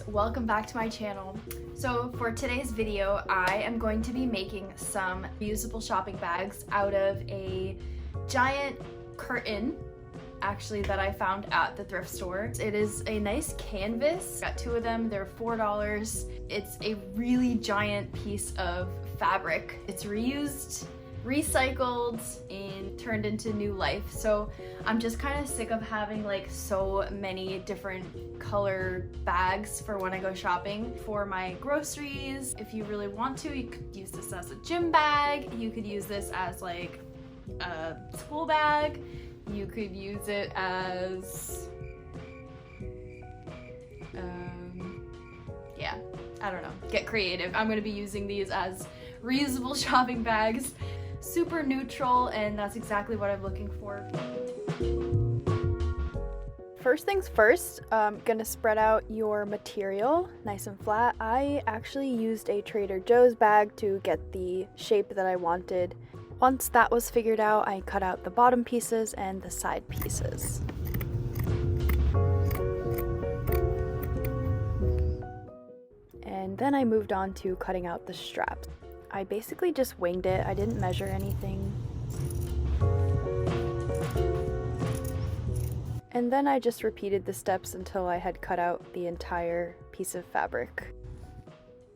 Welcome back to my channel. So for today's video, I am going to be making some reusable shopping bags out of a giant curtain, actually, that I found at the thrift store. It is a nice canvas. Got two of them, they're $4. It's a really giant piece of fabric. It's reused, recycled, and turned into new life. So I'm just kind of sick of having like so many different color bags for when I go shopping for my groceries. If you really want to, you could use this as a gym bag. You could use this as like a school bag. You could use it as yeah, I don't know, get creative. I'm gonna be using these as reusable shopping bags. Super neutral, and that's exactly what I'm looking for. First things first, gonna spread out your material nice and flat. I actually used a Trader Joe's bag to get the shape that I wanted. Once that was figured out, I cut out the bottom pieces and the side pieces. And then I moved on to cutting out the straps. I basically just winged it. I didn't measure anything. And then I just repeated the steps until I had cut out the entire piece of fabric.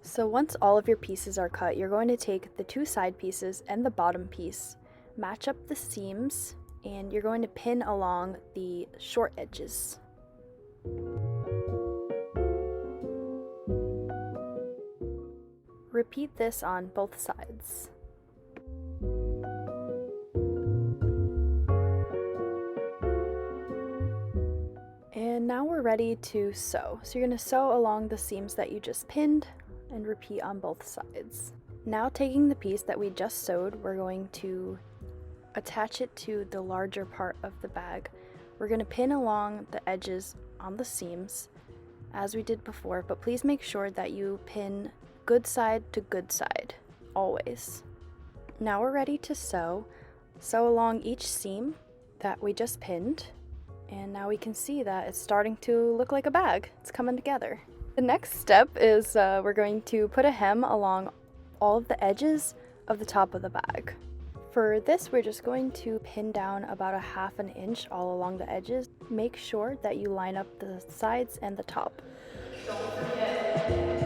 So once all of your pieces are cut, you're going to take the two side pieces and the bottom piece, match up the seams, and you're going to pin along the short edges. Repeat this on both sides. And now we're ready to sew. So you're going to sew along the seams that you just pinned and repeat on both sides. Now taking the piece that we just sewed, we're going to attach it to the larger part of the bag. We're going to pin along the edges on the seams as we did before, but please make sure that you pin good side to good side, always. Now we're ready to sew. Sew along each seam that we just pinned, and now we can see that it's starting to look like a bag. It's coming together. The next step is we're going to put a hem along all of the edges of the top of the bag. For this, we're just going to pin down about a ½ an inch all along the edges. Make sure that you line up the sides and the top. Don't forget.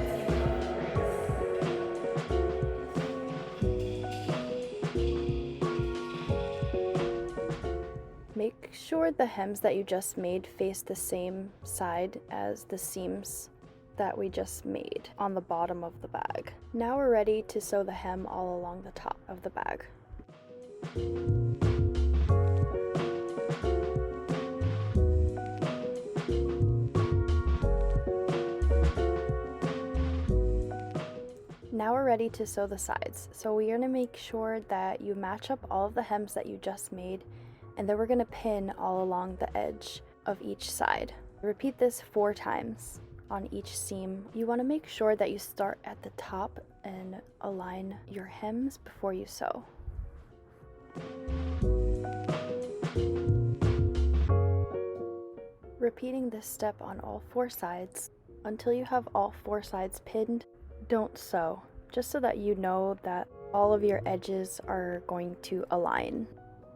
Make sure the hems that you just made face the same side as the seams that we just made on the bottom of the bag. Now we're ready to sew the hem all along the top of the bag. Now we're ready to sew the sides. So we're going to make sure that you match up all of the hems that you just made, and then we're going to pin all along the edge of each side. Repeat this 4 times on each seam. You want to make sure that you start at the top and align your hems before you sew. Repeating this step on all 4 sides until you have all 4 sides pinned. Don't sew, just so that you know that all of your edges are going to align.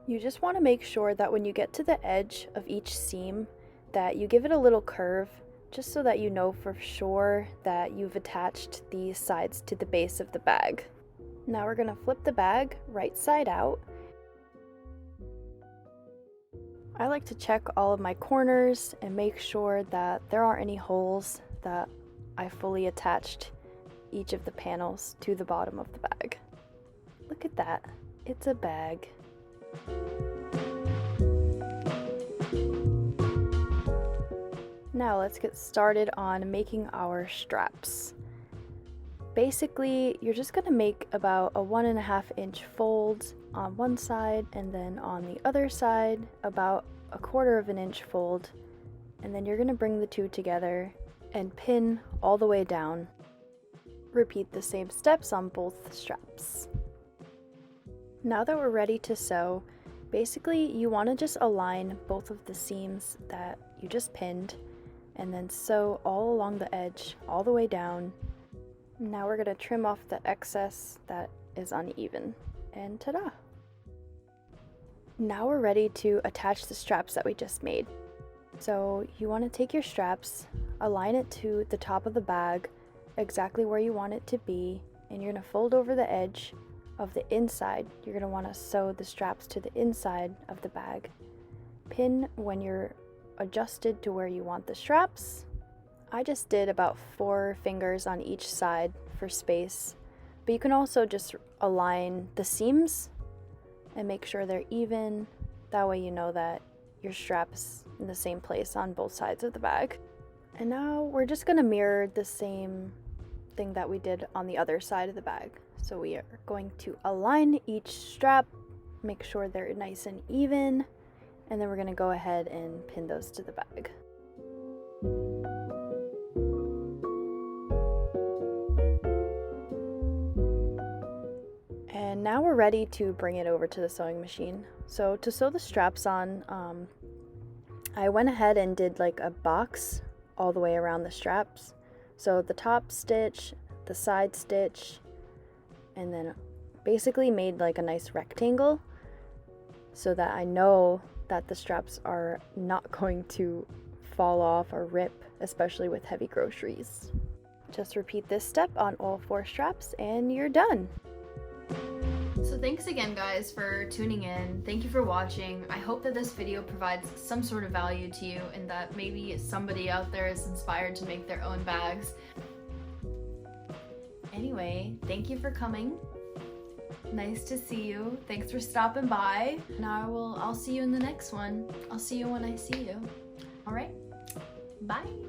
You just want to make sure that when you get to the edge of each seam that you give it a little curve, just so that you know for sure that you've attached these sides to the base of the bag. Now we're going to flip the bag right side out. I like to check all of my corners and make sure that there aren't any holes, that I fully attached each of the panels to the bottom of the bag. Look at that, it's a bag. Now let's get started on making our straps. basically you're just gonna make about a 1.5 inch fold on one side, and then on the other side about a 1/4 of an inch fold, and then you're gonna bring the two together and pin all the way down. Repeat the same steps on both straps. Now that we're ready to sew, basically you want to just align both of the seams that you just pinned and then sew all along the edge all the way down. Now we're going to trim off the excess that is uneven, and ta-da! Now we're ready to attach the straps that we just made. So you want to take your straps, align it to the top of the bag exactly where you want it to be, and you're going to fold over the edge of the inside. You're going to want to sew the straps to the inside of the bag. Pin when you're adjusted to where you want the straps. I just did about 4 fingers on each side for space, but you can also just align the seams and make sure they're even. That way you know that your strap's in the same place on both sides of the bag. And now we're just going to mirror the same thing that we did on the other side of the bag. So we are going to align each strap, make sure they're nice and even, and then we're going to go ahead and pin those to the bag. And now we're ready to bring it over to the sewing machine. So to sew the straps on, I went ahead and did like a box all the way around the straps. So the top stitch, the side stitch, and then basically made like a nice rectangle so that I know that the straps are not going to fall off or rip, especially with heavy groceries. Just repeat this step on all 4 straps and you're done. So thanks again guys for tuning in. Thank you for watching. I hope that this video provides some sort of value to you and that maybe somebody out there is inspired to make their own bags. Anyway, thank you for coming. Nice to see you. Thanks for stopping by. Now I'll see you in the next one. I'll see you when I see you. All right, bye.